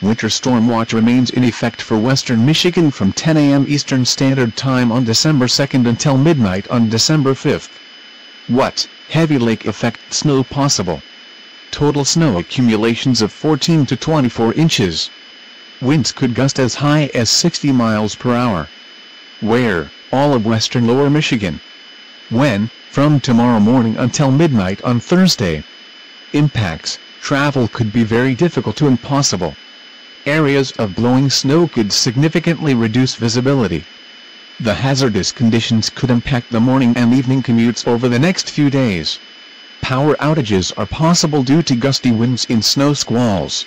Winter storm watch remains in effect for western Michigan from 10 a.m. Eastern Standard Time on December 2nd until midnight on December 5th. What? Heavy lake effect snow possible. Total snow accumulations of 14 to 24 inches. Winds could gust as high as 60 miles per hour. Where? All of western lower Michigan. When? From tomorrow morning until midnight on Thursday. Impacts: travel could be very difficult to impossible. Areas of blowing snow could significantly reduce visibility. The hazardous conditions could impact the morning and evening commutes over the next few days. Power outages are possible due to gusty winds in snow squalls.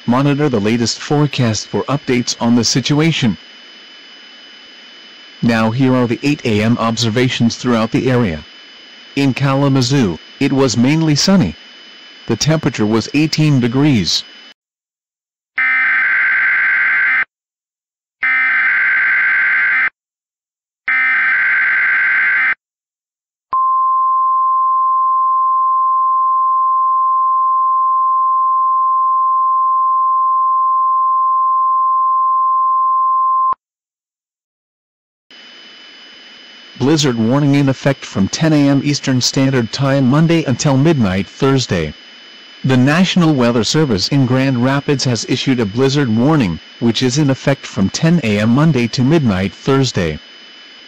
Monitor the latest forecast for updates on the situation. Now here are the 8 a.m. observations throughout the area. In Kalamazoo, it was mainly sunny. The temperature was 18 degrees. Blizzard warning in effect from 10 a.m. Eastern Standard Time Monday until midnight Thursday. The National Weather Service in Grand Rapids has issued a blizzard warning, which is in effect from 10 a.m. Monday to midnight Thursday.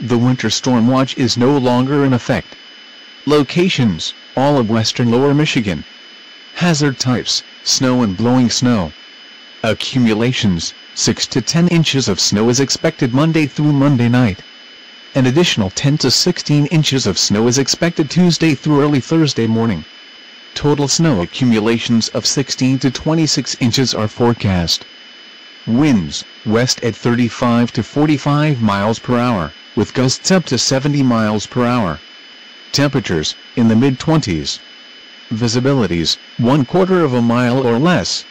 The winter storm watch is no longer in effect. Locations: all of western lower Michigan. Hazard types: snow and blowing snow. Accumulations: 6 to 10 inches of snow is expected Monday through Monday night. An additional 10 to 16 inches of snow is expected Tuesday through early Thursday morning. Total snow accumulations of 16 to 26 inches are forecast. Winds: west at 35 to 45 miles per hour, with gusts up to 70 miles per hour. Temperatures: in the mid-20s. Visibilities: 1/4 of a mile or less.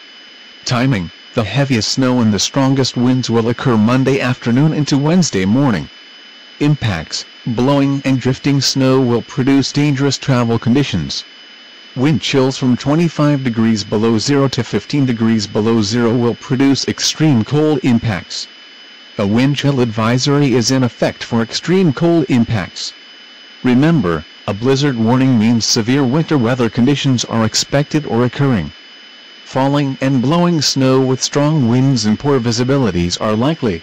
Timing: the heaviest snow and the strongest winds will occur Monday afternoon into Wednesday morning. Impacts: blowing and drifting snow will produce dangerous travel conditions. Wind chills from 25 degrees below zero to 15 degrees below zero will produce extreme cold impacts. A wind chill advisory is in effect for extreme cold impacts. Remember, a blizzard warning means severe winter weather conditions are expected or occurring. Falling and blowing snow with strong winds and poor visibilities are likely.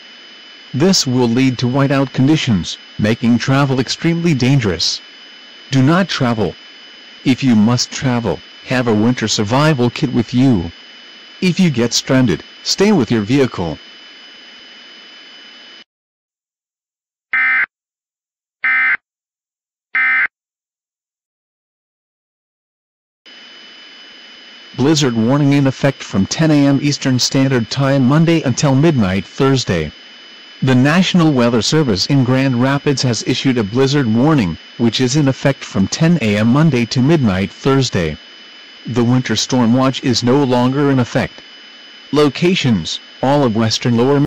This will lead to whiteout conditions, making travel extremely dangerous. Do not travel. If you must travel, have a winter survival kit with you. If you get stranded, stay with your vehicle. Blizzard warning in effect from 10 a.m. Eastern Standard Time Monday until midnight Thursday. The National Weather Service in Grand Rapids has issued a blizzard warning, which is in effect from 10 a.m. Monday to midnight Thursday. The winter storm watch is no longer in effect. Locations: all of western lower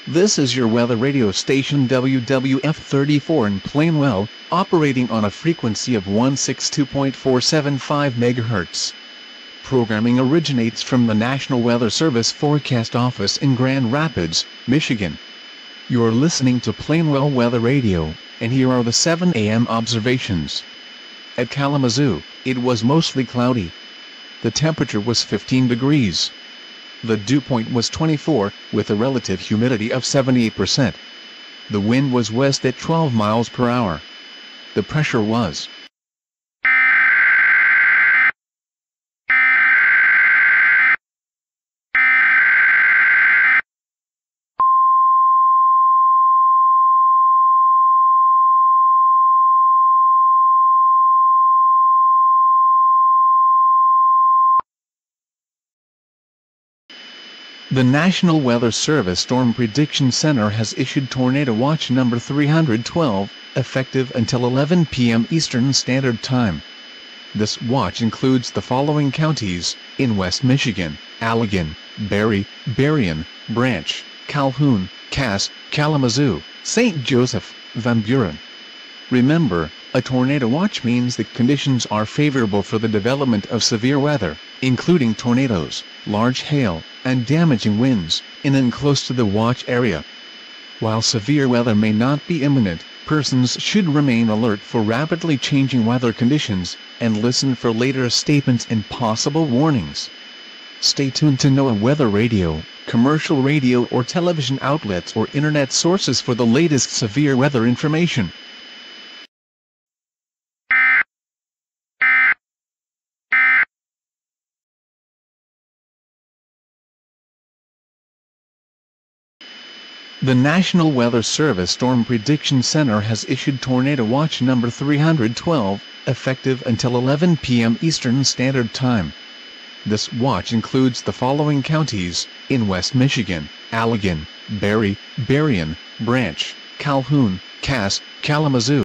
This is your weather radio station WWF34 in Plainwell, operating on a frequency of 162.475 MHz. Programming originates from the National Weather Service Forecast Office in Grand Rapids, Michigan. You're listening to Plainwell Weather Radio, and here are the 7 a.m. observations. At Kalamazoo, it was mostly cloudy. The temperature was 15 degrees. The dew point was 24, with a relative humidity of 78%. The wind was west at 12 miles per hour. The pressure was The National Weather Service Storm Prediction Center has issued Tornado Watch number 312, effective until 11 p.m. Eastern Standard Time. This watch includes the following counties: in West Michigan: Allegan, Barry, Berrien, Branch, Calhoun, Cass, Kalamazoo, St. Joseph, Van Buren. Remember, a tornado watch means that conditions are favorable for the development of severe weather, including tornadoes, large hail, and damaging winds, in and close to the watch area. While severe weather may not be imminent, persons should remain alert for rapidly changing weather conditions, and listen for later statements and possible warnings. Stay tuned to NOAA weather radio, commercial radio or television outlets or internet sources for the latest severe weather information. The National Weather Service Storm Prediction Center has issued Tornado Watch number 312, effective until 11 p.m. Eastern Standard Time. This watch includes the following counties: in West Michigan: Allegan, Barry, Berrien, Branch, Calhoun, Cass, Kalamazoo.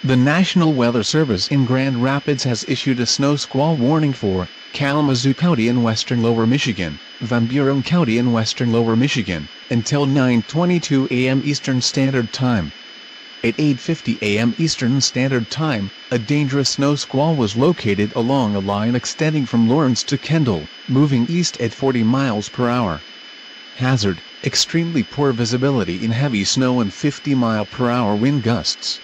The National Weather Service in Grand Rapids has issued a snow squall warning for Kalamazoo County in western Lower Michigan, Van Buren County in western Lower Michigan, until 9:22 a.m. Eastern Standard Time. At 8:50 a.m. Eastern Standard Time, a dangerous snow squall was located along a line extending from Lawrence to Kendall, moving east at 40 miles per hour. Hazard: extremely poor visibility in heavy snow and 50-mile-per-hour wind gusts.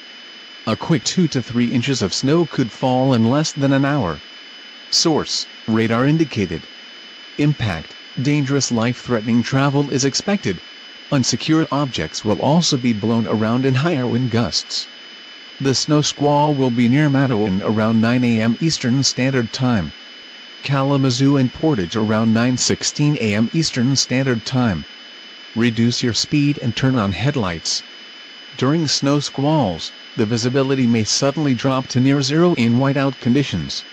A quick 2 to 3 inches of snow could fall in less than an hour. Source: radar indicated. Impact: dangerous life-threatening travel is expected. Unsecured objects will also be blown around in higher wind gusts. The snow squall will be near Mattawan around 9 a.m. Eastern Standard Time. Kalamazoo and Portage around 9:16 a.m. Eastern Standard Time. Reduce your speed and turn on headlights. During snow squalls, the visibility may suddenly drop to near zero in whiteout conditions.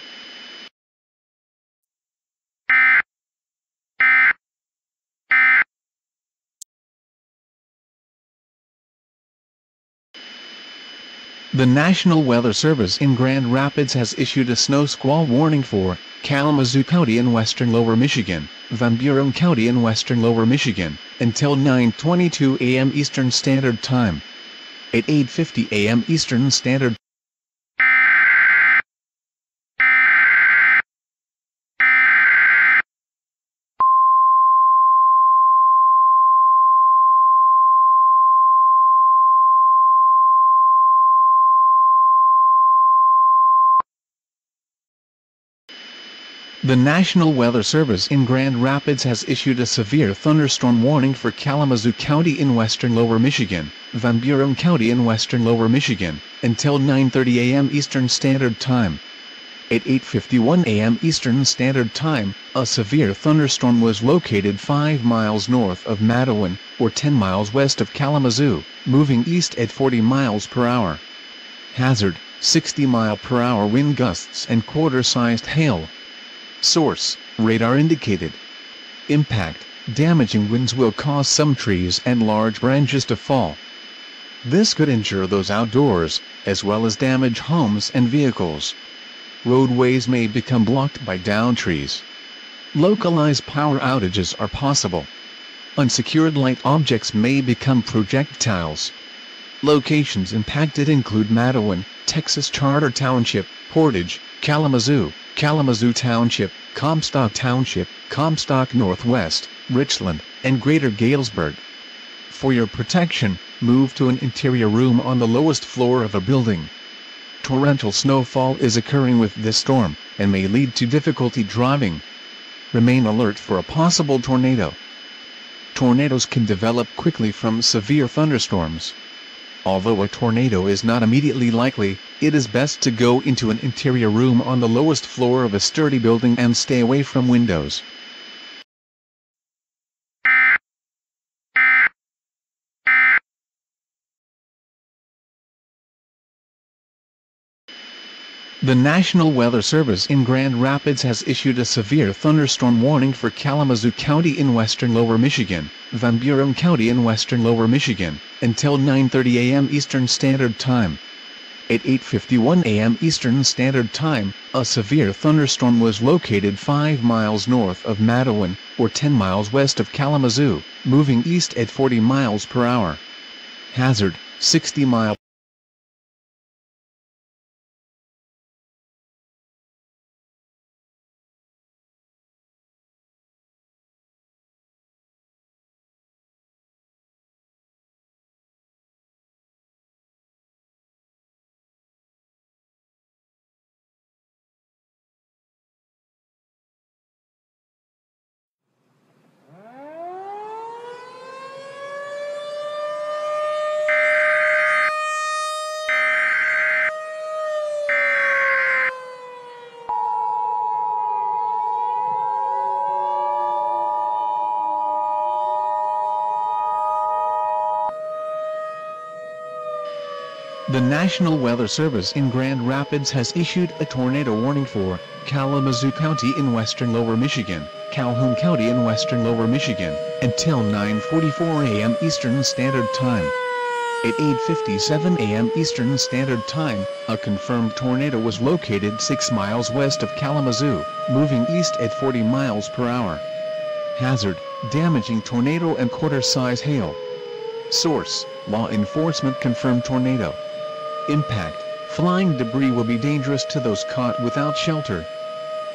The National Weather Service in Grand Rapids has issued a snow squall warning for Kalamazoo County in western Lower Michigan, Van Buren County in western Lower Michigan, until 9:22 a.m. Eastern Standard Time. At 8:50 a.m. Eastern Standard The National Weather Service in Grand Rapids has issued a severe thunderstorm warning for Kalamazoo County in western Lower Michigan, Van Buren County in western Lower Michigan, until 9:30 a.m. Eastern Standard Time. At 8:51 a.m. Eastern Standard Time, a severe thunderstorm was located 5 miles north of Mattawan, or 10 miles west of Kalamazoo, moving east at 40 miles per hour. Hazard: 60-mile-per-hour wind gusts and quarter-sized hail. Source: radar indicated. Impact: damaging winds will cause some trees and large branches to fall. This could injure those outdoors, as well as damage homes and vehicles. Roadways may become blocked by downed trees. Localized power outages are possible. Unsecured light objects may become projectiles. Locations impacted include Mattawan, Texas Charter Township, Portage, Kalamazoo, Kalamazoo Township, Comstock Township, Comstock Northwest, Richland, and Greater Galesburg. For your protection, move to an interior room on the lowest floor of a building. Torrential snowfall is occurring with this storm, and may lead to difficulty driving. Remain alert for a possible tornado. Tornadoes can develop quickly from severe thunderstorms. Although a tornado is not immediately likely, it is best to go into an interior room on the lowest floor of a sturdy building and stay away from windows. The National Weather Service in Grand Rapids has issued a severe thunderstorm warning for Kalamazoo County in western Lower Michigan, Van Buren County in western Lower Michigan, until 9:30 a.m. Eastern Standard Time. At 8:51 a.m. Eastern Standard Time, a severe thunderstorm was located 5 miles north of Mattawan, or 10 miles west of Kalamazoo, moving east at 40 miles per hour. Hazard: 60-mile. The National Weather Service in Grand Rapids has issued a tornado warning for Kalamazoo County in western Lower Michigan, Calhoun County in western Lower Michigan, until 9:44 a.m. Eastern Standard Time. At 8:57 a.m. Eastern Standard Time, a confirmed tornado was located 6 miles west of Kalamazoo, moving east at 40 miles per hour. Hazard: damaging tornado and quarter-size hail. Source: law enforcement confirmed tornado. Impact: flying debris will be dangerous to those caught without shelter.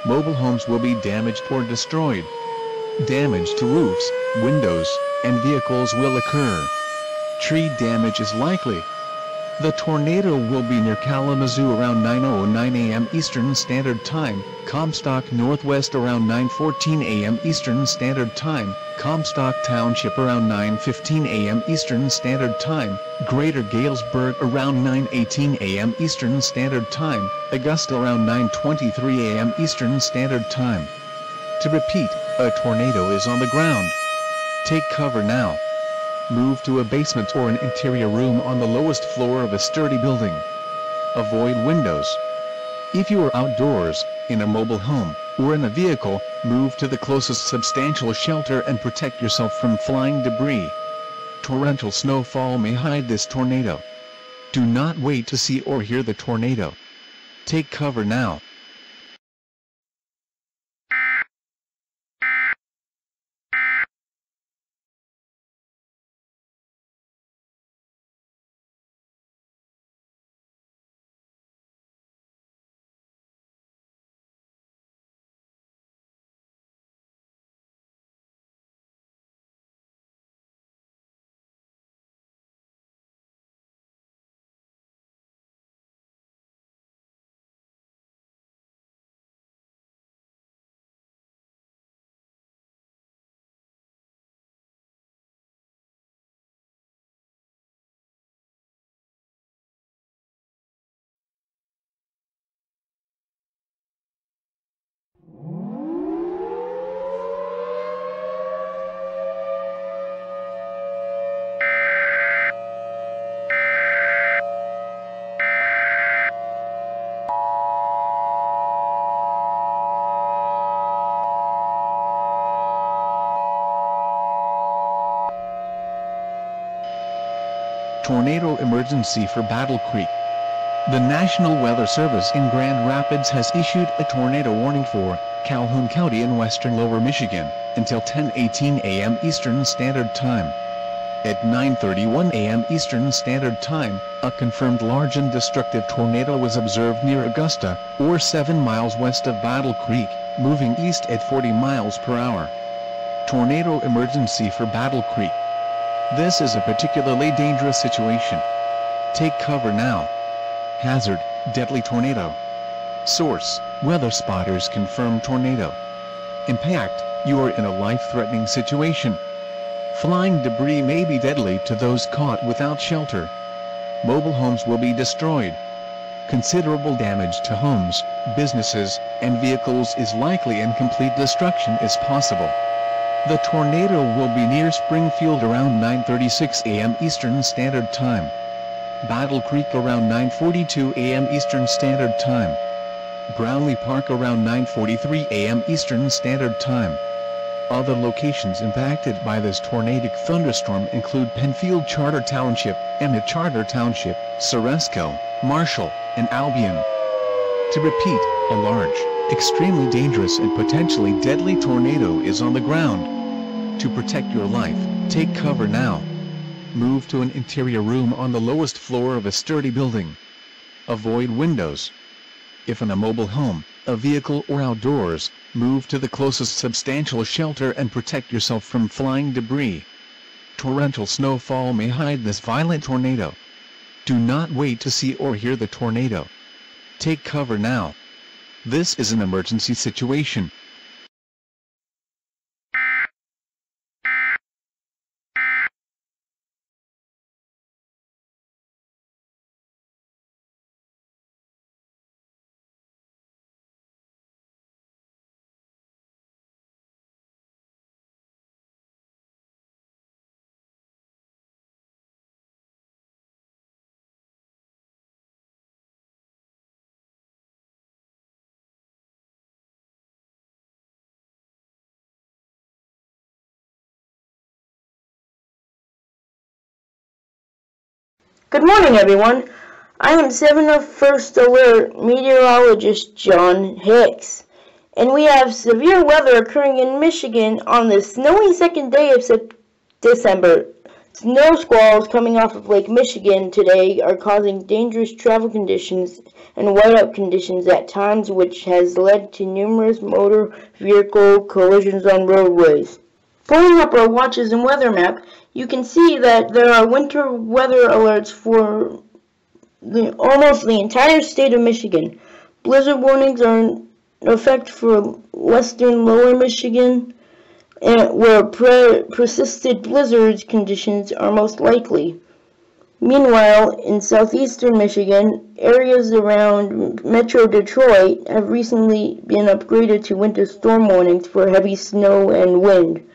Mobile homes will be damaged or destroyed. Damage to roofs, windows, and vehicles will occur. Tree damage is likely. The tornado will be near Kalamazoo around 9:09 a.m. Eastern Standard Time, Comstock Northwest around 9:14 a.m. Eastern Standard Time, Comstock Township around 9:15 a.m. Eastern Standard Time, Greater Galesburg around 9:18 a.m. Eastern Standard Time, Augusta around 9:23 a.m. Eastern Standard Time. To repeat, a tornado is on the ground. Take cover now. Move to a basement or an interior room on the lowest floor of a sturdy building. Avoid windows. If you are outdoors, in a mobile home, or in a vehicle, move to the closest substantial shelter and protect yourself from flying debris. Torrential snowfall may hide this tornado. Do not wait to see or hear the tornado. Take cover now. Tornado emergency for Battle Creek. The National Weather Service in Grand Rapids has issued a tornado warning for Calhoun County in western Lower Michigan until 10:18 a.m. Eastern Standard Time. At 9:31 a.m. Eastern Standard Time, a confirmed large and destructive tornado was observed near Augusta, or 7 miles west of Battle Creek, moving east at 40 miles per hour. Tornado emergency for Battle Creek. This is a particularly dangerous situation. Take cover now. Hazard, deadly tornado. Source, weather spotters confirm tornado. Impact, you are in a life-threatening situation. Flying debris may be deadly to those caught without shelter. Mobile homes will be destroyed. Considerable damage to homes, businesses, and vehicles is likely and complete destruction is possible. The tornado will be near Springfield around 9:36 a.m. Eastern Standard Time. Battle Creek around 9:42 a.m. Eastern Standard Time. Brownlee Park around 9:43 a.m. Eastern Standard Time. Other locations impacted by this tornadic thunderstorm include Penfield Charter Township, Emmett Charter Township, Ceresco, Marshall, and Albion. To repeat, a large, extremely dangerous and potentially deadly tornado is on the ground. To protect your life, take cover now. Move to an interior room on the lowest floor of a sturdy building. Avoid windows. If in a mobile home, a vehicle or outdoors, move to the closest substantial shelter and protect yourself from flying debris. Torrential snowfall may hide this violent tornado. Do not wait to see or hear the tornado. Take cover now. This is an emergency situation. Good morning, everyone. I am 701st Alert Meteorologist John Hicks, and we have severe weather occurring in Michigan on the snowy second day of December. Snow squalls coming off of Lake Michigan today are causing dangerous travel conditions and whiteout conditions at times, which has led to numerous motor vehicle collisions on roadways. Pulling up our watches and weather map, you can see that there are winter weather alerts for almost the entire state of Michigan. Blizzard warnings are in effect for western Lower Michigan, where persistent blizzard conditions are most likely. Meanwhile, in southeastern Michigan, areas around Metro Detroit have recently been upgraded to winter storm warnings for heavy snow and wind,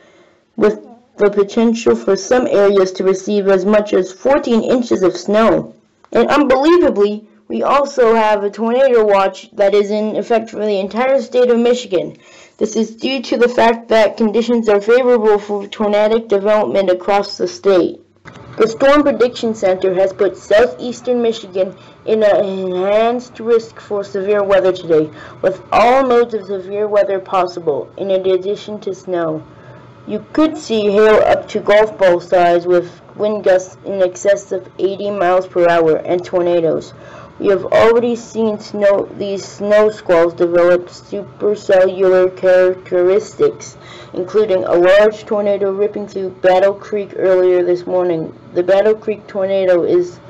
with the potential for some areas to receive as much as 14 inches of snow. And unbelievably, we also have a tornado watch that is in effect for the entire state of Michigan. This is due to the fact that conditions are favorable for tornadic development across the state. The Storm Prediction Center has put southeastern Michigan in an enhanced risk for severe weather today, with all modes of severe weather possible, in addition to snow. You could see hail up to golf ball size with wind gusts in excess of 80 miles per hour and tornadoes. We have already seen these snow squalls develop supercellular characteristics, including a large tornado ripping through Battle Creek earlier this morning. The Battle Creek tornado is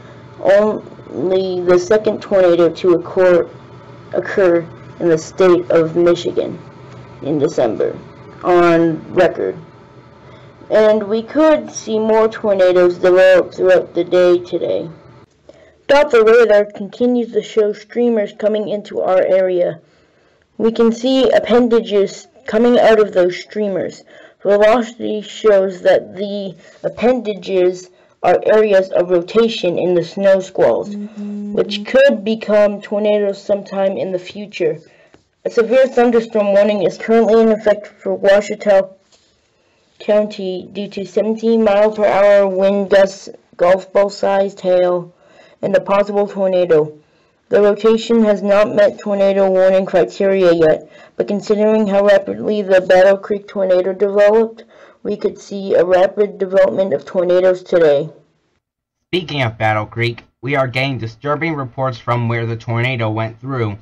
only the second tornado to occur in the state of Michigan in December on record. And we could see more tornadoes develop throughout the day today. Doppler radar continues to show streamers coming into our area. We can see appendages coming out of those streamers. Velocity shows that the appendages are areas of rotation in the snow squalls, which could become tornadoes sometime in the future. A severe thunderstorm warning is currently in effect for Ouachita County due to 17 mile per hour wind gusts golf ball-sized hail, and a possible tornado. The location has not met tornado warning criteria yet, but considering how rapidly the Battle Creek tornado developed, we could see a rapid development of tornadoes today. Speaking of Battle Creek, we are getting disturbing reports from where the tornado went through.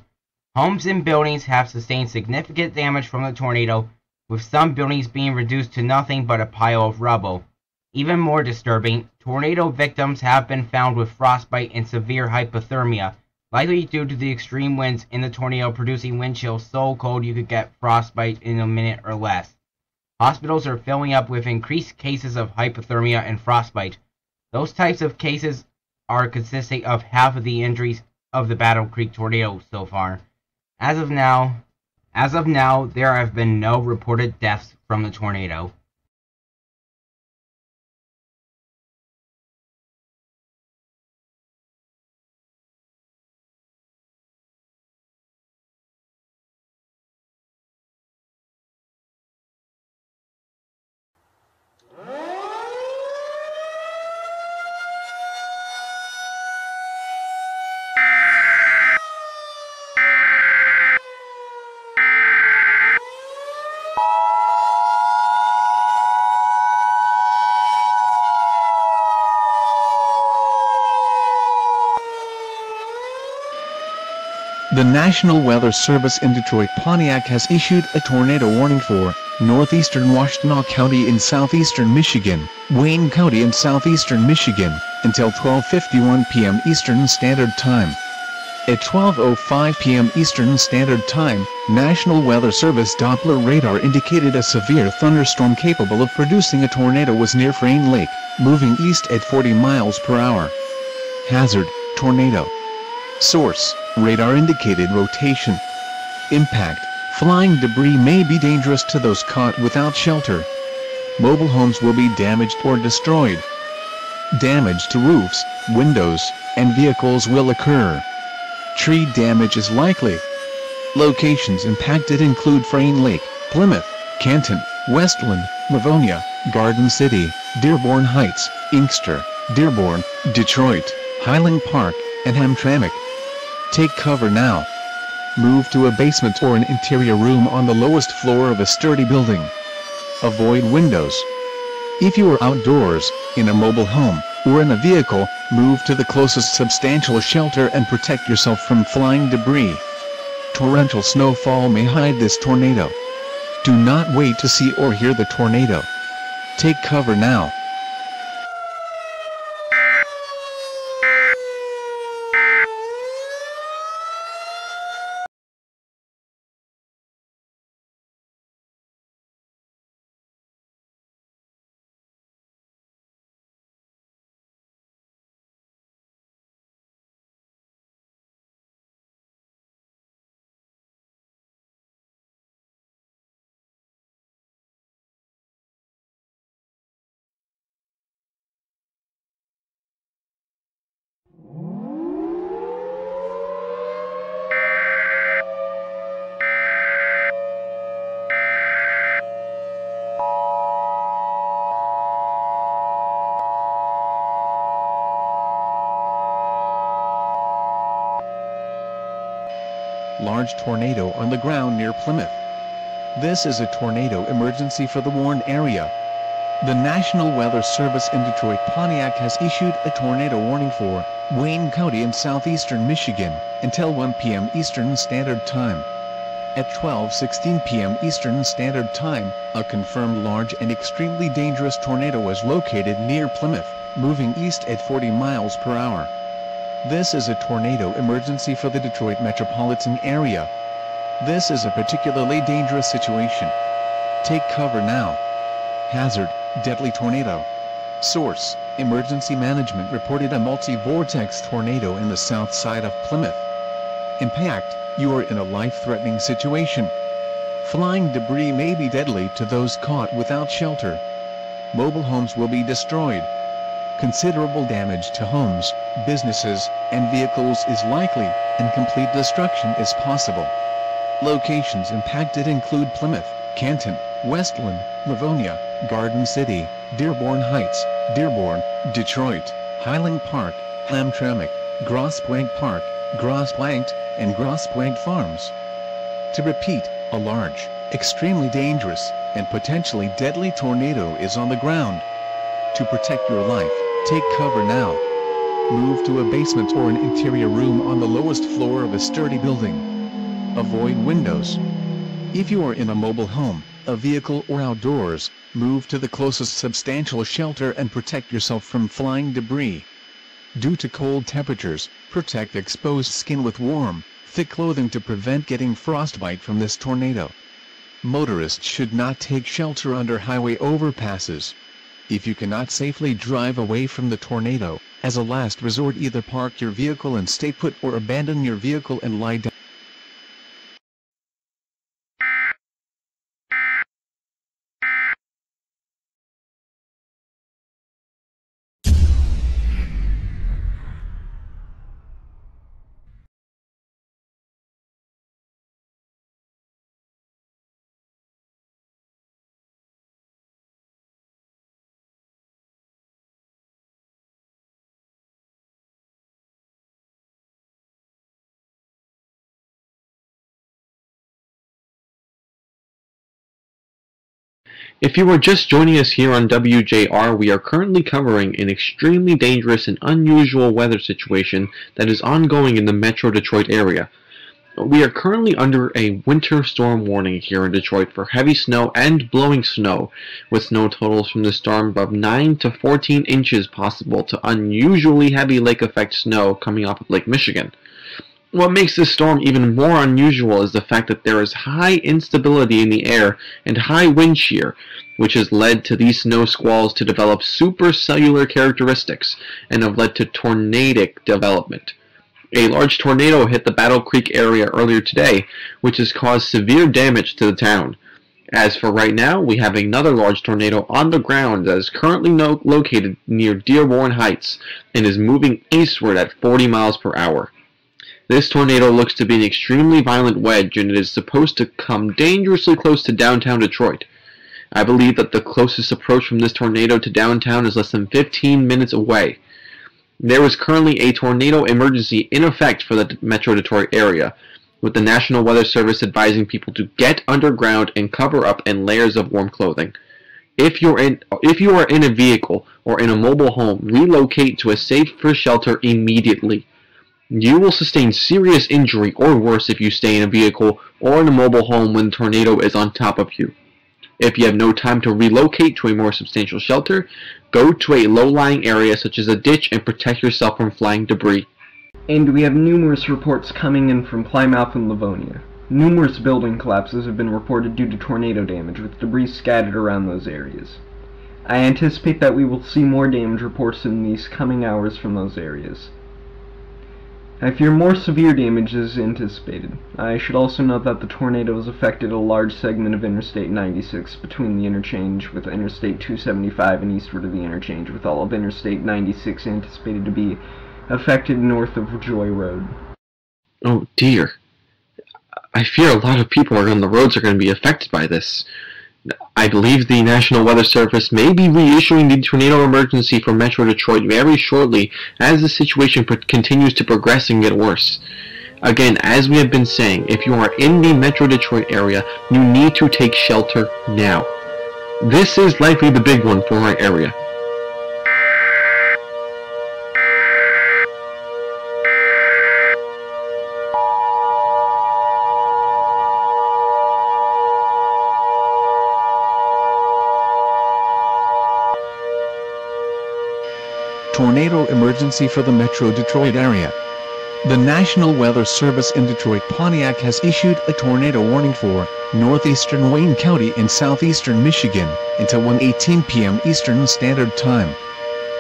Homes and buildings have sustained significant damage from the tornado, with some buildings being reduced to nothing but a pile of rubble. Even more disturbing, tornado victims have been found with frostbite and severe hypothermia, likely due to the extreme winds in the tornado producing wind chills so cold you could get frostbite in a minute or less. Hospitals are filling up with increased cases of hypothermia and frostbite. Those types of cases are consisting of half of the injuries of the Battle Creek tornado so far. As of now, there have been no reported deaths from the tornado. The National Weather Service in Detroit Pontiac has issued a tornado warning for northeastern Washtenaw County in southeastern Michigan, Wayne County in southeastern Michigan, until 12:51 p.m. Eastern Standard Time. At 12:05 p.m. Eastern Standard Time, National Weather Service Doppler radar indicated a severe thunderstorm capable of producing a tornado was near Frayne Lake, moving east at 40 miles per hour. Hazard: tornado. Source: radar indicated rotation. Impact: flying debris may be dangerous to those caught without shelter. Mobile homes will be damaged or destroyed. Damage to roofs, windows, and vehicles will occur. Tree damage is likely. Locations impacted include Frayne Lake, Plymouth, Canton, Westland, Livonia, Garden City, Dearborn Heights, Inkster, Dearborn, Detroit, Highland Park, and Hamtramck. Take cover now. Move to a basement or an interior room on the lowest floor of a sturdy building. Avoid windows. If you are outdoors, in a mobile home, or in a vehicle, move to the closest substantial shelter and protect yourself from flying debris. Torrential snowfall may hide this tornado. Do not wait to see or hear the tornado. Take cover now. Large tornado on the ground near Plymouth. This is a tornado emergency for the warned area. The National Weather Service in Detroit Pontiac has issued a tornado warning for Wayne County in southeastern Michigan until 1 p.m. Eastern Standard Time. At 12:16 p.m. Eastern Standard Time, a confirmed large and extremely dangerous tornado was located near Plymouth, moving east at 40 miles per hour. This is a tornado emergency for the Detroit metropolitan area. This is a particularly dangerous situation. Take cover now. Hazard: deadly tornado. Source: Emergency Management reported a multi-vortex tornado in the south side of Plymouth. Impact: you are in a life-threatening situation. Flying debris may be deadly to those caught without shelter. Mobile homes will be destroyed. Considerable damage to homes, businesses, and vehicles is likely, and complete destruction is possible. Locations impacted include Plymouth, Canton, Westland, Livonia, Garden City, Dearborn Heights, Dearborn, Detroit, Highland Park, Hamtramck, Grosplank Park, Grosplankt, and Grosplankt Farms. To repeat, a large, extremely dangerous, and potentially deadly tornado is on the ground. To protect your life, take cover now. Move to a basement or an interior room on the lowest floor of a sturdy building. Avoid windows. If you are in a mobile home, a vehicle or outdoors, move to the closest substantial shelter and protect yourself from flying debris. Due to cold temperatures, protect exposed skin with warm, thick clothing to prevent getting frostbite from this tornado. Motorists should not take shelter under highway overpasses. If you cannot safely drive away from the tornado, as a last resort either park your vehicle and stay put or abandon your vehicle and lie down. If you are just joining us here on WJR, we are currently covering an extremely dangerous and unusual weather situation that is ongoing in the Metro Detroit area. We are currently under a winter storm warning here in Detroit for heavy snow and blowing snow, with snow totals from the storm of 9 to 14 inches possible to unusually heavy lake effect snow coming off of Lake Michigan. What makes this storm even more unusual is the fact that there is high instability in the air and high wind shear, which has led to these snow squalls to develop supercellular characteristics and have led to tornadic development. A large tornado hit the Battle Creek area earlier today, which has caused severe damage to the town. As for right now, we have another large tornado on the ground that is currently located near Dearborn Heights and is moving eastward at 40 miles per hour. This tornado looks to be an extremely violent wedge, and it is supposed to come dangerously close to downtown Detroit. I believe that the closest approach from this tornado to downtown is less than 15 minutes away. There is currently a tornado emergency in effect for the Metro Detroit area, with the National Weather Service advising people to get underground and cover up in layers of warm clothing. If you are in a vehicle or in a mobile home, relocate to a safer shelter immediately. You will sustain serious injury or worse if you stay in a vehicle or in a mobile home when the tornado is on top of you. If you have no time to relocate to a more substantial shelter, go to a low-lying area such as a ditch and protect yourself from flying debris. And we have numerous reports coming in from Plymouth and Livonia. Numerous building collapses have been reported due to tornado damage, with debris scattered around those areas. I anticipate that we will see more damage reports in these coming hours from those areas. I fear more severe damage is anticipated. I should also note that the tornado has affected a large segment of Interstate 96 between the interchange with Interstate 275 and eastward of the interchange, with all of Interstate 96 anticipated to be affected north of Joy Road. Oh dear. I fear a lot of people on the roads are going to be affected by this. I believe the National Weather Service may be reissuing the tornado emergency for Metro Detroit very shortly as the situation continues to progress and get worse. Again, as we have been saying, if you are in the Metro Detroit area, you need to take shelter now. This is likely the big one for our area. Tornado emergency for the Metro Detroit area. The National Weather Service in Detroit Pontiac has issued a tornado warning for northeastern Wayne County in southeastern Michigan until 1:18 p.m. Eastern Standard Time.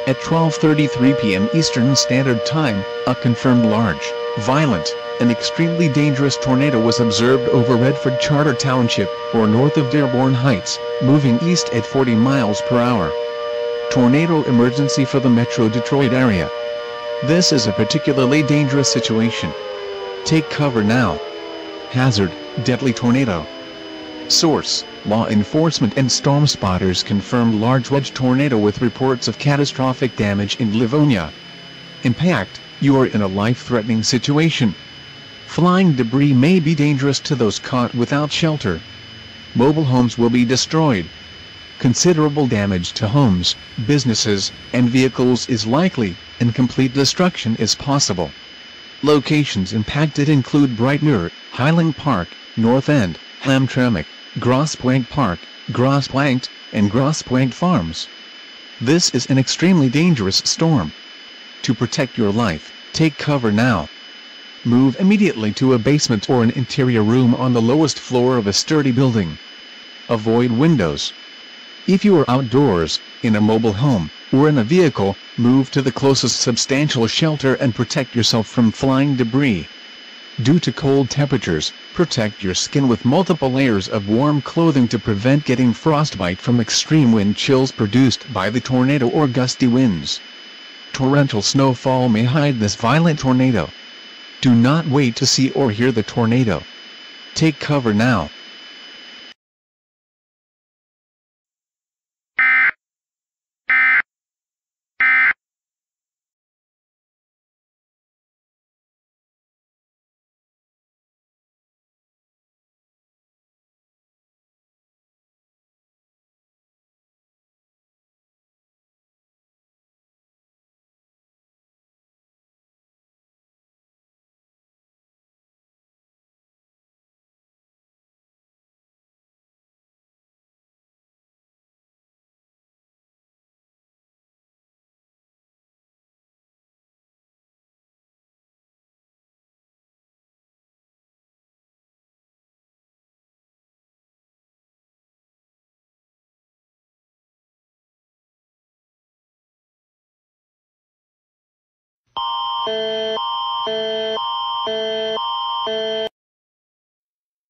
At 12:33 p.m. Eastern Standard Time, a confirmed large, violent, and extremely dangerous tornado was observed over Redford Charter Township, or north of Dearborn Heights, moving east at 40 miles per hour. Tornado emergency for the Metro Detroit area. This is a particularly dangerous situation. Take cover now. Hazard, deadly tornado. Source, Law enforcement and storm spotters confirmed large wedge tornado with reports of catastrophic damage in Livonia. Impact: you are in a life-threatening situation. Flying debris may be dangerous to those caught without shelter. Mobile homes will be destroyed. Considerable damage to homes, businesses, and vehicles is likely, and complete destruction is possible. Locations impacted include Brightmuir, Highland Park, North End, Hamtramck, Grosplank Park, Grosplankt, and Grosplankt Farms. This is an extremely dangerous storm. To protect your life, take cover now. Move immediately to a basement or an interior room on the lowest floor of a sturdy building. Avoid windows. If you are outdoors, in a mobile home, or in a vehicle, move to the closest substantial shelter and protect yourself from flying debris. Due to cold temperatures, protect your skin with multiple layers of warm clothing to prevent getting frostbite from extreme wind chills produced by the tornado or gusty winds. Torrential snowfall may hide this violent tornado. Do not wait to see or hear the tornado. Take cover now.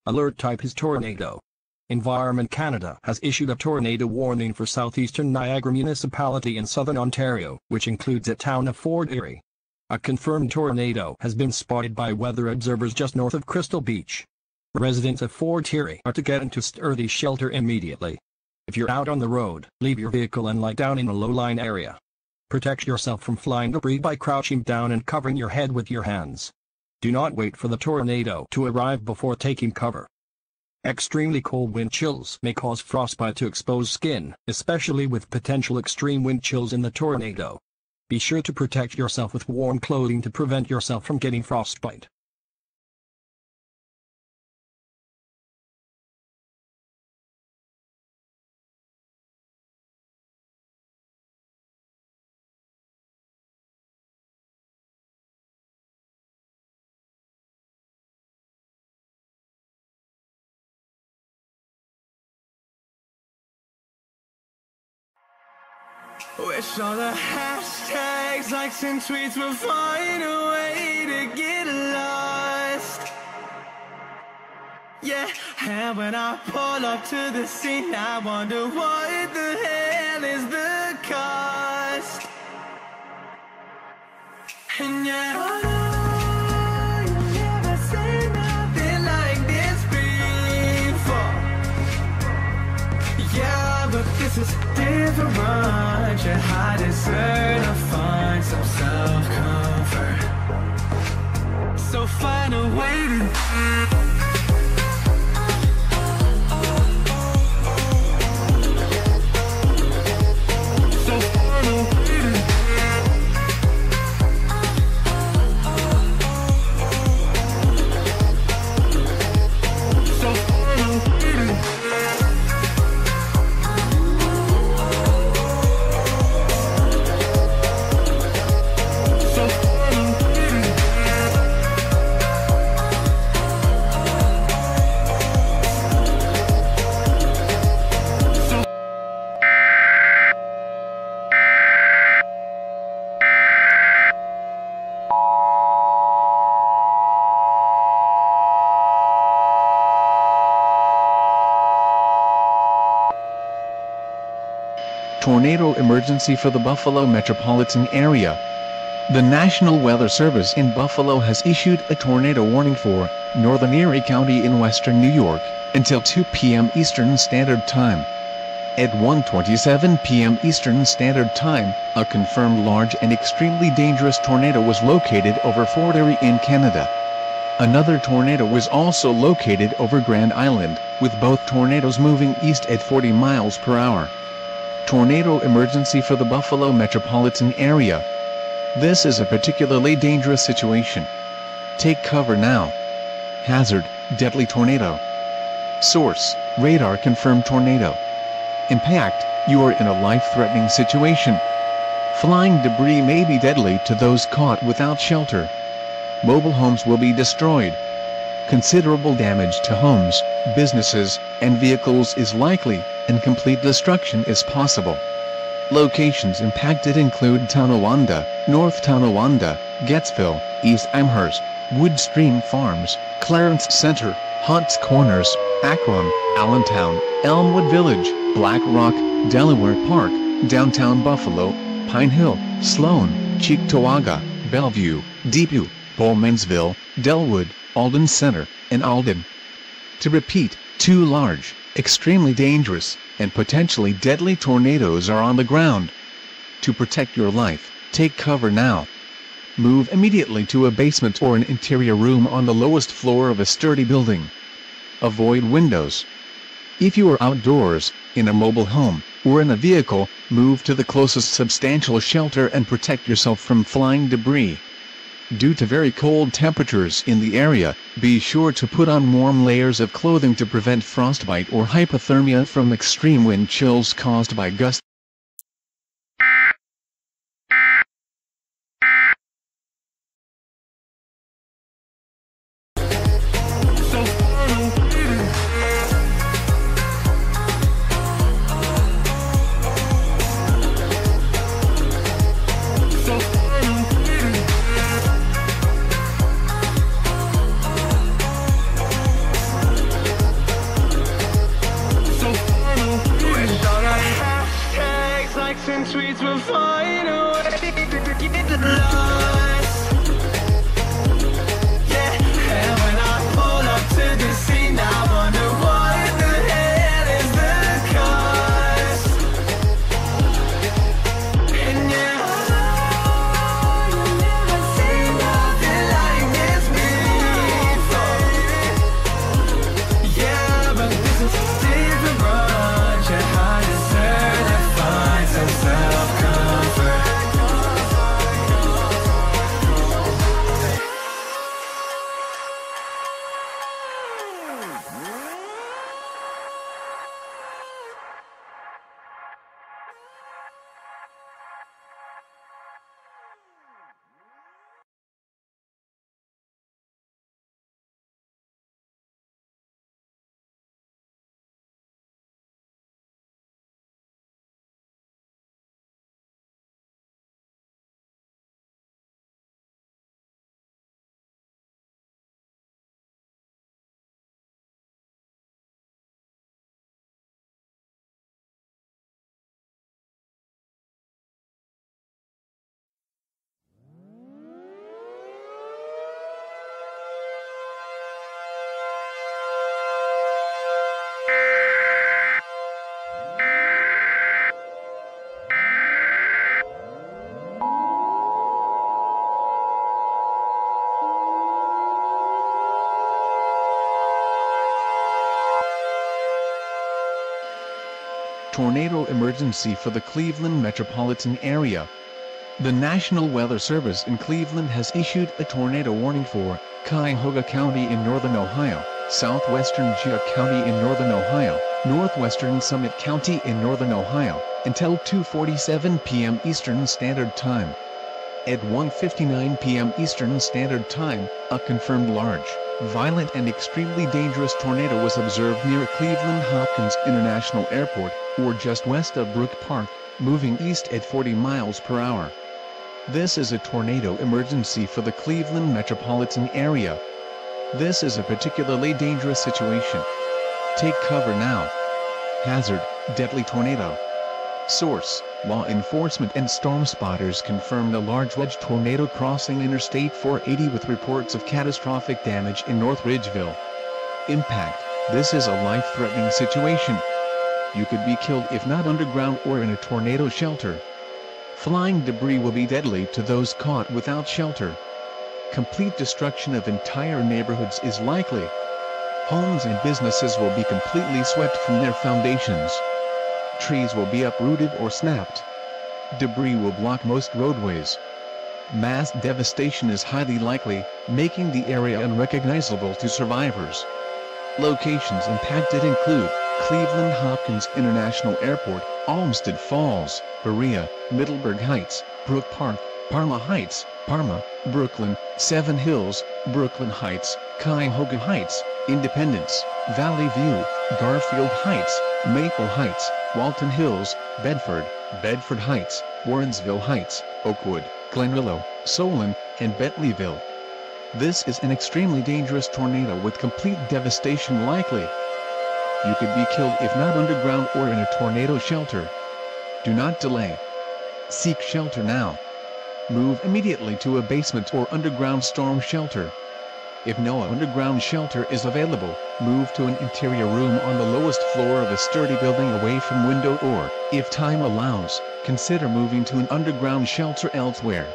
Alert type is tornado. Environment Canada has issued a tornado warning for southeastern Niagara Municipality in southern Ontario, which includes the town of Fort Erie. A confirmed tornado has been spotted by weather observers just north of Crystal Beach. Residents of Fort Erie are to get into sturdy shelter immediately. If you're out on the road, leave your vehicle and lie down in a low-lying area. Protect yourself from flying debris by crouching down and covering your head with your hands. Do not wait for the tornado to arrive before taking cover. Extremely cold wind chills may cause frostbite to exposed skin, especially with potential extreme wind chills in the tornado. Be sure to protect yourself with warm clothing to prevent yourself from getting frostbite. Wish all the hashtags, likes and tweets will find a way to get lost. Yeah, and when I pull up to the scene, I wonder what the hell is the cost. And yet I know you've never seen nothing like this before. Yeah, but this is different. I deserve to find some self-comfort. So find a way to tornado emergency for the Buffalo metropolitan area. The National Weather Service in Buffalo has issued a tornado warning for Northern Erie County in western New York, until 2 p.m. Eastern Standard Time. At 1:27 p.m. Eastern Standard Time, a confirmed large and extremely dangerous tornado was located over Fort Erie in Canada. Another tornado was also located over Grand Island, with both tornadoes moving east at 40 miles per hour. Tornado emergency for the Buffalo metropolitan area. This is a particularly dangerous situation. Take cover now. Hazard, deadly tornado. Source, radar confirmed tornado. Impact, you are in a life-threatening situation. Flying debris may be deadly to those caught without shelter. Mobile homes will be destroyed. Considerable damage to homes, businesses, and vehicles is likely, and complete destruction is possible. Locations impacted include Tonawanda, North Tonawanda, Gettsville, East Amherst, Woodstream Farms, Clarence Center, Hunts Corners, Akron, Allentown, Elmwood Village, Black Rock, Delaware Park, Downtown Buffalo, Pine Hill, Sloan, Cheektowaga, Bellevue, Deepview, Bowmansville, Delwood, Alden Center, and Alden. To repeat, 2 large, extremely dangerous, and potentially deadly tornadoes are on the ground. To protect your life, take cover now. Move immediately to a basement or an interior room on the lowest floor of a sturdy building. Avoid windows. If you are outdoors, in a mobile home, or in a vehicle, move to the closest substantial shelter and protect yourself from flying debris. Due to very cold temperatures in the area, be sure to put on warm layers of clothing to prevent frostbite or hypothermia from extreme wind chills caused by gusts. And tweets will find a way to get lost. Yeah, and when I pull up to the scene, I wonder what the hell is the cause. And yeah, you've never seen nothing like this before. Yeah, but this is different, but your heart is certified, so self-comfort. Tornado emergency for the Cleveland metropolitan area. The National Weather Service in Cleveland has issued a tornado warning for Cuyahoga County in northern Ohio, southwestern Geauga County in northern Ohio, northwestern Summit County in northern Ohio, until 2:47 p.m. Eastern Standard Time. At 1:59 p.m. Eastern Standard Time, a confirmed large, violent and extremely dangerous tornado was observed near Cleveland Hopkins International Airport, or just west of Brook Park, moving east at 40 miles per hour. This is a tornado emergency for the Cleveland metropolitan area. This is a particularly dangerous situation. Take cover now. Hazard, deadly tornado. Source, law enforcement and storm spotters confirmed a large wedge tornado crossing Interstate 480 with reports of catastrophic damage in North Ridgeville. Impact, This is a life-threatening situation. You could be killed if not underground or in a tornado shelter. Flying debris will be deadly to those caught without shelter. Complete destruction of entire neighborhoods is likely. Homes and businesses will be completely swept from their foundations. Trees will be uprooted or snapped. Debris will block most roadways. Mass devastation is highly likely, making the area unrecognizable to survivors. Locations impacted include Cleveland Hopkins International Airport, Olmsted Falls, Berea, Middleburg Heights, Brook Park, Parma Heights, Parma, Brooklyn, Seven Hills, Brooklyn Heights, Cuyahoga Heights, Independence, Valley View, Garfield Heights, Maple Heights, Walton Hills, Bedford, Bedford Heights, Warrensville Heights, Oakwood, Glenrillo, Solon, and Bentleyville. This is an extremely dangerous tornado with complete devastation likely. You could be killed if not underground or in a tornado shelter. Do not delay. Seek shelter now. Move immediately to a basement or underground storm shelter. If no underground shelter is available, move to an interior room on the lowest floor of a sturdy building away from window or, if time allows, consider moving to an underground shelter elsewhere.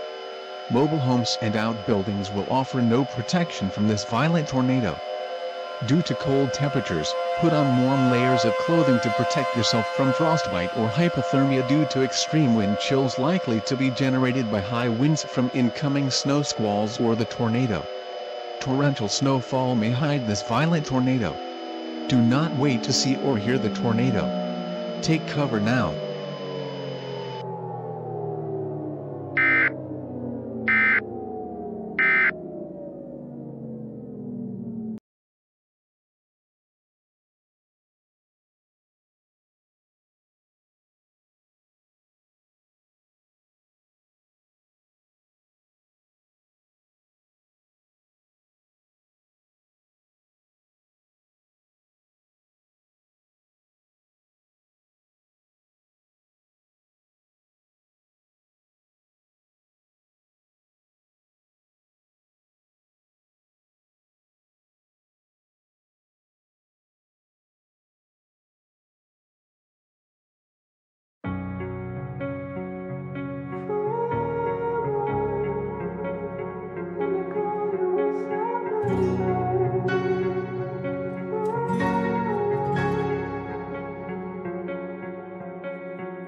Mobile homes and outbuildings will offer no protection from this violent tornado. Due to cold temperatures, put on warm layers of clothing to protect yourself from frostbite or hypothermia due to extreme wind chills likely to be generated by high winds from incoming snow squalls or the tornado. Torrential snowfall may hide this violent tornado. Do not wait to see or hear the tornado. Take cover now.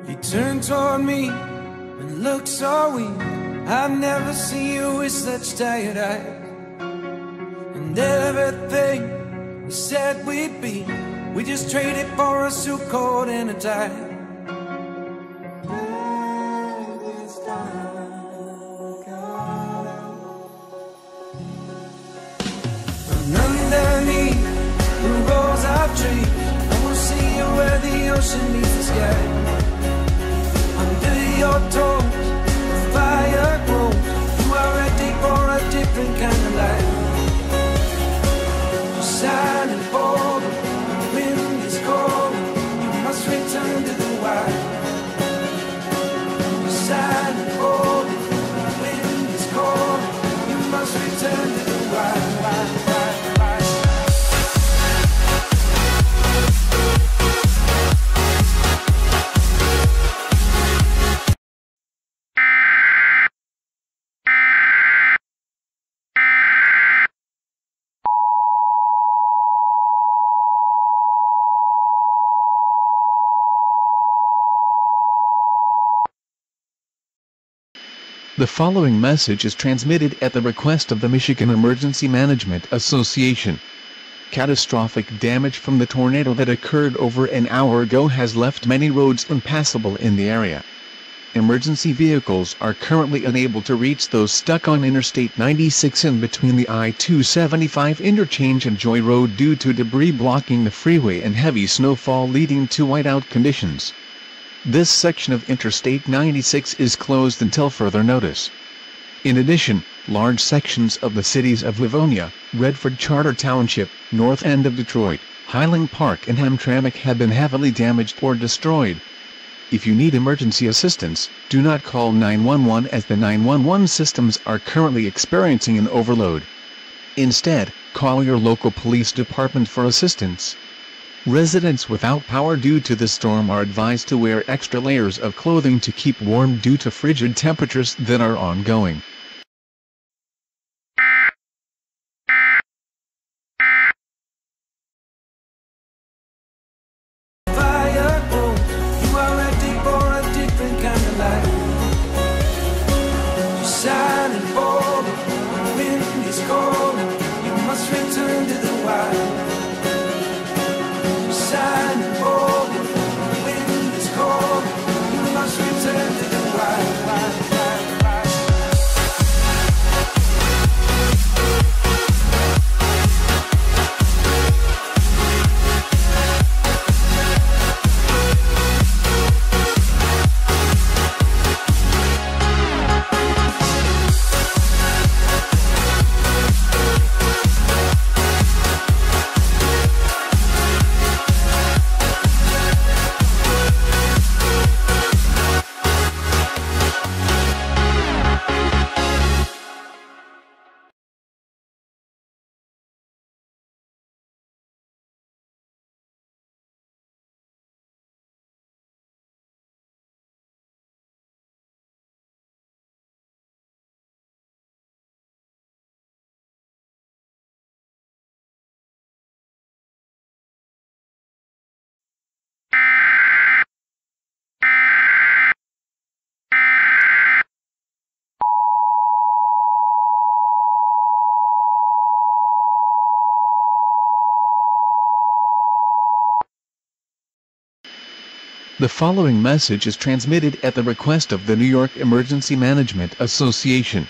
You turn toward me and look so weak. I've never seen you with such tired eyes. And everything we said we'd be, we just traded for a suit coat and a tie. And underneath the rows of trees, I will see you where the ocean meets the sky. Under your toes, the fire grows. You are ready for a different kind of life. You're silent for the wind is cold. You must return to the wild. You're silent for the wind is cold. You must return to the wild. The following message is transmitted at the request of the Michigan Emergency Management Association. Catastrophic damage from the tornado that occurred over an hour ago has left many roads impassable in the area. Emergency vehicles are currently unable to reach those stuck on Interstate 96 in between the I-275 interchange and Joy Road due to debris blocking the freeway and heavy snowfall leading to whiteout conditions. This section of Interstate 96 is closed until further notice. In addition, large sections of the cities of Livonia, Redford Charter Township, North End of Detroit, Highland Park and Hamtramck have been heavily damaged or destroyed. If you need emergency assistance, do not call 911 as the 911 systems are currently experiencing an overload. Instead, Call your local police department for assistance. Residents without power due to the storm are advised to wear extra layers of clothing to keep warm due to frigid temperatures that are ongoing. The following message is transmitted at the request of the New York Emergency Management Association.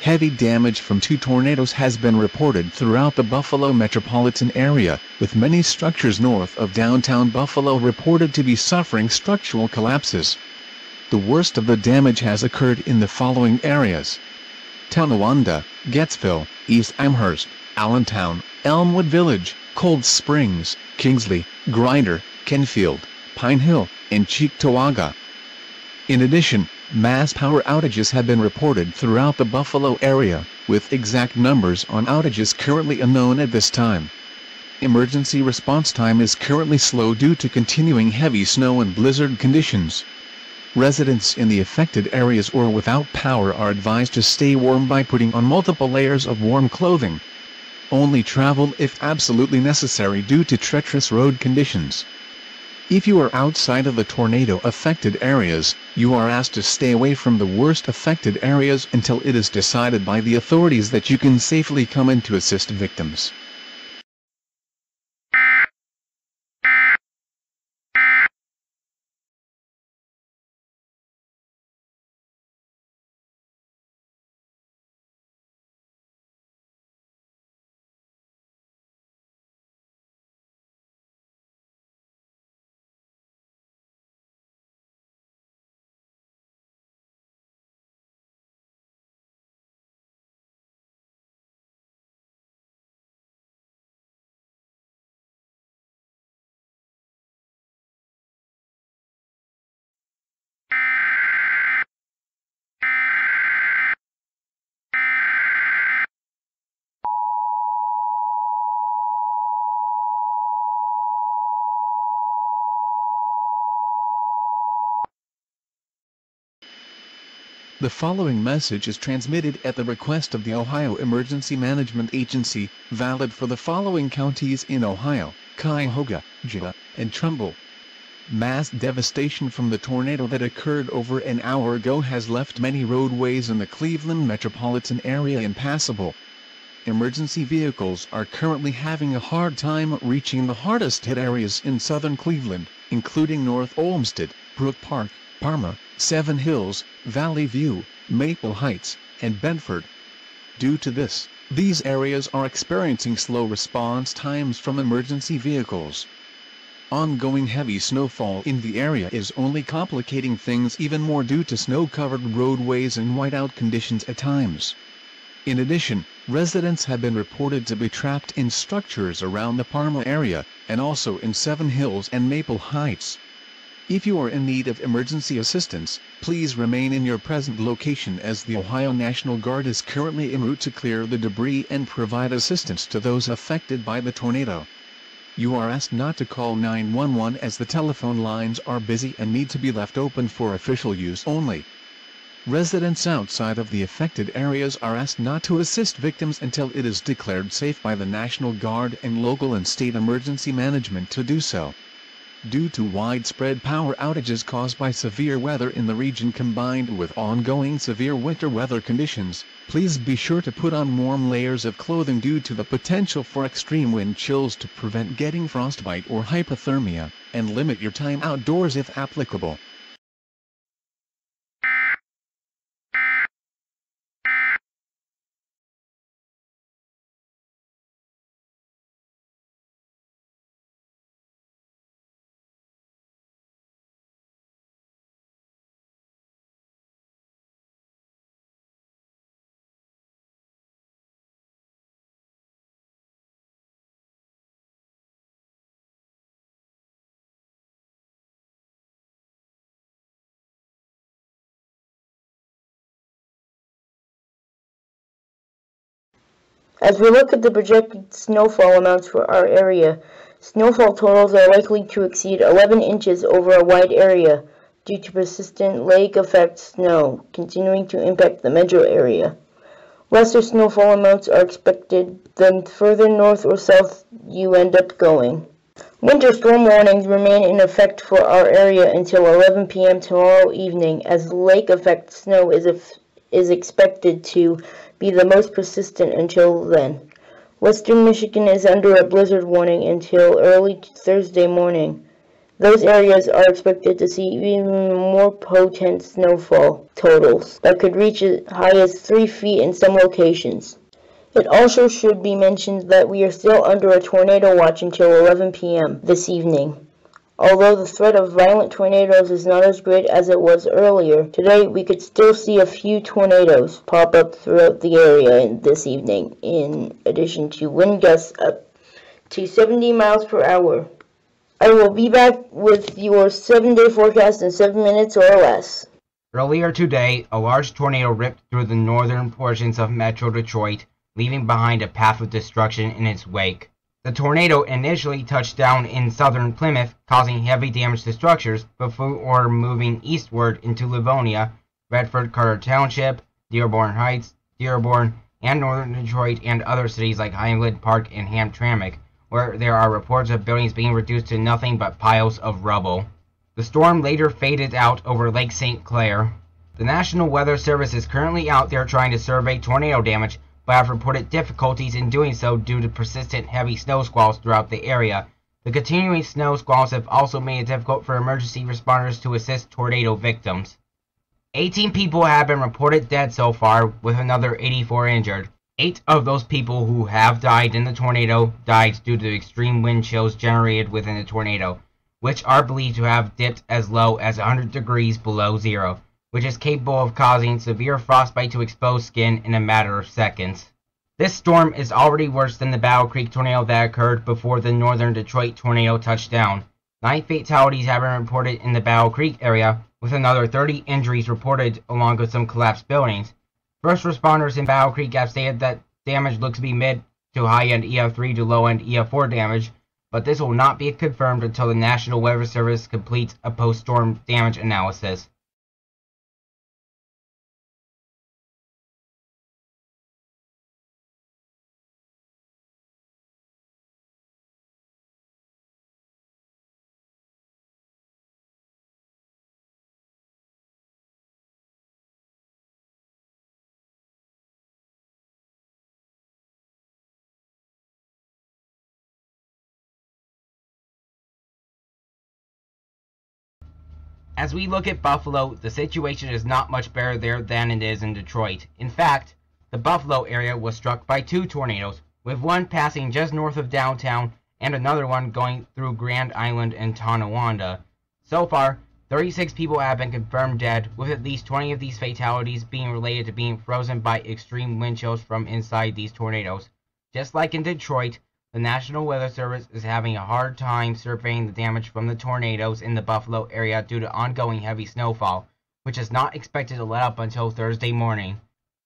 Heavy damage from 2 tornadoes has been reported throughout the Buffalo metropolitan area, with many structures north of downtown Buffalo reported to be suffering structural collapses. The worst of the damage has occurred in the following areas: Tonawanda, Gettsville, East Amherst, Allentown, Elmwood Village, Cold Springs, Kingsley, Grinder, Kenfield, Pine Hill, and Cheektowaga. In addition, mass power outages have been reported throughout the Buffalo area, with exact numbers on outages currently unknown at this time. Emergency response time is currently slow due to continuing heavy snow and blizzard conditions. Residents in the affected areas or without power are advised to stay warm by putting on multiple layers of warm clothing. Only travel if absolutely necessary due to treacherous road conditions. If you are outside of the tornado-affected areas, you are asked to stay away from the worst affected areas until it is decided by the authorities that you can safely come in to assist victims. The following message is transmitted at the request of the Ohio Emergency Management Agency, valid for the following counties in Ohio: Cuyahoga, Geauga, and Trumbull. Mass devastation from the tornado that occurred over an hour ago has left many roadways in the Cleveland metropolitan area impassable. Emergency vehicles are currently having a hard time reaching the hardest hit areas in southern Cleveland, including North Olmsted, Brook Park, Parma, Seven Hills, Valley View, Maple Heights, and Bedford. Due to this, these areas are experiencing slow response times from emergency vehicles. Ongoing heavy snowfall in the area is only complicating things even more due to snow-covered roadways and whiteout conditions at times. In addition, residents have been reported to be trapped in structures around the Parma area, and also in Seven Hills and Maple Heights. If you are in need of emergency assistance, please remain in your present location as the Ohio National Guard is currently en route to clear the debris and provide assistance to those affected by the tornado. You are asked not to call 911 as the telephone lines are busy and need to be left open for official use only. Residents outside of the affected areas are asked not to assist victims until it is declared safe by the National Guard and local and state emergency management to do so. Due to widespread power outages caused by severe weather in the region combined with ongoing severe winter weather conditions, please be sure to put on warm layers of clothing due to the potential for extreme wind chills to prevent getting frostbite or hypothermia, and limit your time outdoors if applicable. As we look at the projected snowfall amounts for our area, snowfall totals are likely to exceed 11 inches over a wide area due to persistent lake effect snow continuing to impact the metro area. Lesser snowfall amounts are expected the further north or south you end up going. Winter storm warnings remain in effect for our area until 11 p.m. tomorrow evening, as lake effect snow is expected to be the most persistent until then. Western Michigan is under a blizzard warning until early Thursday morning. Those areas are expected to see even more potent snowfall totals that could reach as high as 3 feet in some locations. It also should be mentioned that we are still under a tornado watch until 11 p.m. this evening. Although the threat of violent tornadoes is not as great as it was earlier, today we could still see a few tornadoes pop up throughout the area this evening, in addition to wind gusts up to 70 miles per hour. I will be back with your 7-day forecast in 7 minutes or less. Earlier today, a large tornado ripped through the northern portions of Metro Detroit, leaving behind a path of destruction in its wake. The tornado initially touched down in southern Plymouth, causing heavy damage to structures before moving eastward into Livonia, Redford Carter Township, Dearborn Heights, Dearborn, and northern Detroit, and other cities like Highland Park and Hamtramck, where there are reports of buildings being reduced to nothing but piles of rubble. The storm later faded out over Lake St. Clair. The National Weather Service is currently out there trying to survey tornado damage, but have reported difficulties in doing so due to persistent heavy snow squalls throughout the area. The continuing snow squalls have also made it difficult for emergency responders to assist tornado victims. 18 people have been reported dead so far, with another 84 injured. 8 of those people who have died in the tornado died due to extreme wind chills generated within the tornado, which are believed to have dipped as low as 100 degrees below zero, which is capable of causing severe frostbite to exposed skin in a matter of seconds. This storm is already worse than the Battle Creek tornado that occurred before the northern Detroit tornado touched down. 9 fatalities have been reported in the Battle Creek area, with another 30 injuries reported along with some collapsed buildings. First responders in Battle Creek have stated that damage looks to be mid to high-end EF3 to low-end EF4 damage, but this will not be confirmed until the National Weather Service completes a post-storm damage analysis. As we look at Buffalo, the situation is not much better there than it is in Detroit. In fact, the Buffalo area was struck by 2 tornadoes, with one passing just north of downtown and another one going through Grand Island and Tonawanda. So far, 36 people have been confirmed dead, with at least 20 of these fatalities being related to being frozen by extreme wind chills from inside these tornadoes. Just like in Detroit, The National Weather Service is having a hard time surveying the damage from the tornadoes in the Buffalo area due to ongoing heavy snowfall, which is not expected to let up until Thursday morning.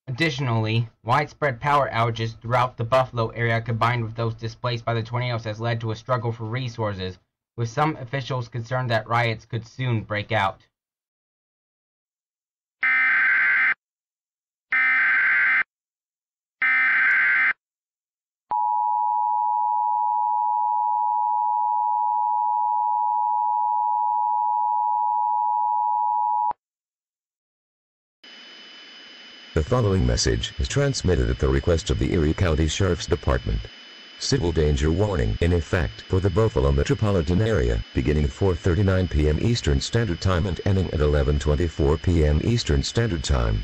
Additionally, widespread power outages throughout the Buffalo area combined with those displaced by the tornadoes has led to a struggle for resources, with some officials concerned that riots could soon break out. The following message is transmitted at the request of the Erie County Sheriff's Department. Civil danger warning in effect for the Buffalo metropolitan area, beginning at 4:39 p.m. Eastern Standard Time and ending at 11:24 p.m. Eastern Standard Time.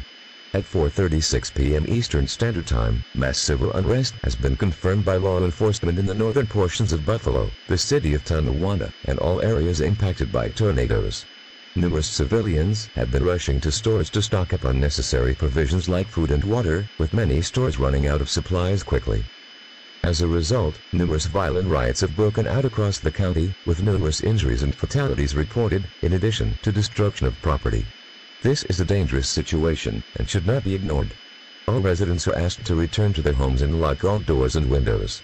At 4:36 p.m. Eastern Standard Time, mass civil unrest has been confirmed by law enforcement in the northern portions of Buffalo, the city of Snownado, and all areas impacted by tornadoes. Numerous civilians have been rushing to stores to stock up on necessary provisions like food and water, with many stores running out of supplies quickly. As a result, numerous violent riots have broken out across the county, with numerous injuries and fatalities reported, in addition to destruction of property. This is a dangerous situation, and should not be ignored. All residents are asked to return to their homes and lock all doors and windows.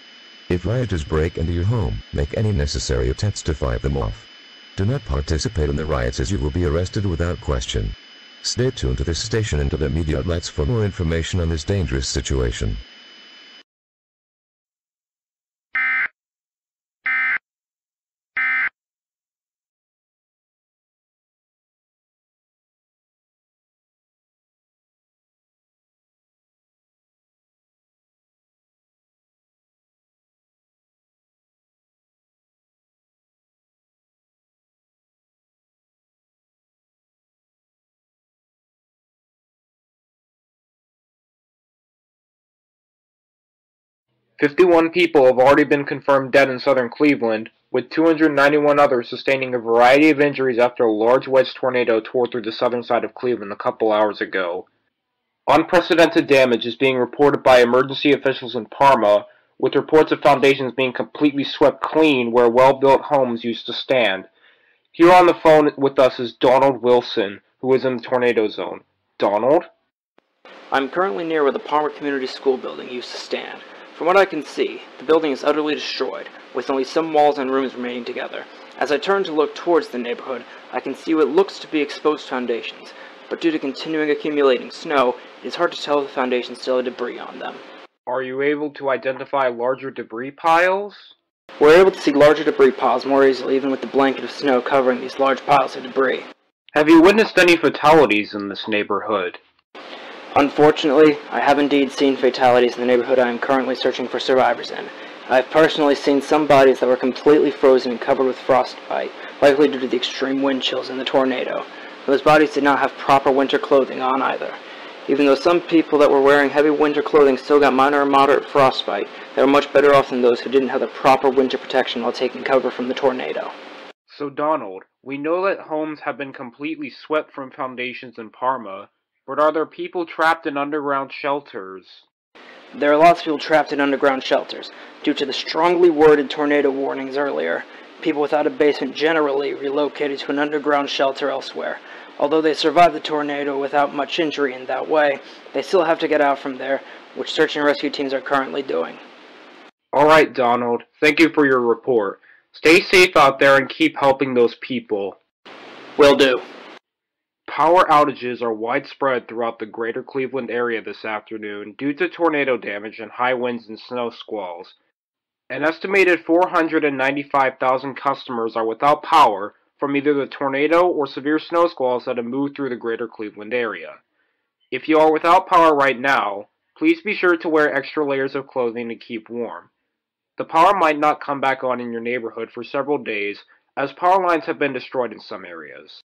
If rioters break into your home, make any necessary attempts to fight them off. Do not participate in the riots as you will be arrested without question. Stay tuned to this station and to the media outlets for more information on this dangerous situation. "51 people have already been confirmed dead in southern Cleveland, with 291 others sustaining a variety of injuries after a large wedge tornado tore through the southern side of Cleveland a couple hours ago. Unprecedented damage is being reported by emergency officials in Parma, with reports of foundations being completely swept clean where well-built homes used to stand. Here on the phone with us is Donald Wilson, who is in the tornado zone. Donald? I'm currently near where the Parma Community School building used to stand. From what I can see, the building is utterly destroyed, with only some walls and rooms remaining together. As I turn to look towards the neighborhood, I can see what looks to be exposed foundations, but due to continuing accumulating snow, it is hard to tell if the foundations still have debris on them. Are you able to identify larger debris piles? We're able to see larger debris piles more easily even with the blanket of snow covering these large piles of debris. Have you witnessed any fatalities in this neighborhood? Unfortunately, I have indeed seen fatalities in the neighborhood I am currently searching for survivors in. I have personally seen some bodies that were completely frozen and covered with frostbite, likely due to the extreme wind chills in the tornado. Those bodies did not have proper winter clothing on either. Even though some people that were wearing heavy winter clothing still got minor or moderate frostbite, they were much better off than those who didn't have the proper winter protection while taking cover from the tornado. So Donald, we know that homes have been completely swept from foundations in Parma, but are there people trapped in underground shelters? There are lots of people trapped in underground shelters. Due to the strongly worded tornado warnings earlier, people without a basement generally relocated to an underground shelter elsewhere. Although they survived the tornado without much injury in that way, they still have to get out from there, which search and rescue teams are currently doing. Alright, Donald. Thank you for your report. Stay safe out there and keep helping those people. Will do. Power outages are widespread throughout the greater Cleveland area this afternoon due to tornado damage and high winds and snow squalls. An estimated 495,000 customers are without power from either the tornado or severe snow squalls that have moved through the greater Cleveland area. If you are without power right now, please be sure to wear extra layers of clothing to keep warm. The power might not come back on in your neighborhood for several days, as power lines have been destroyed in some areas.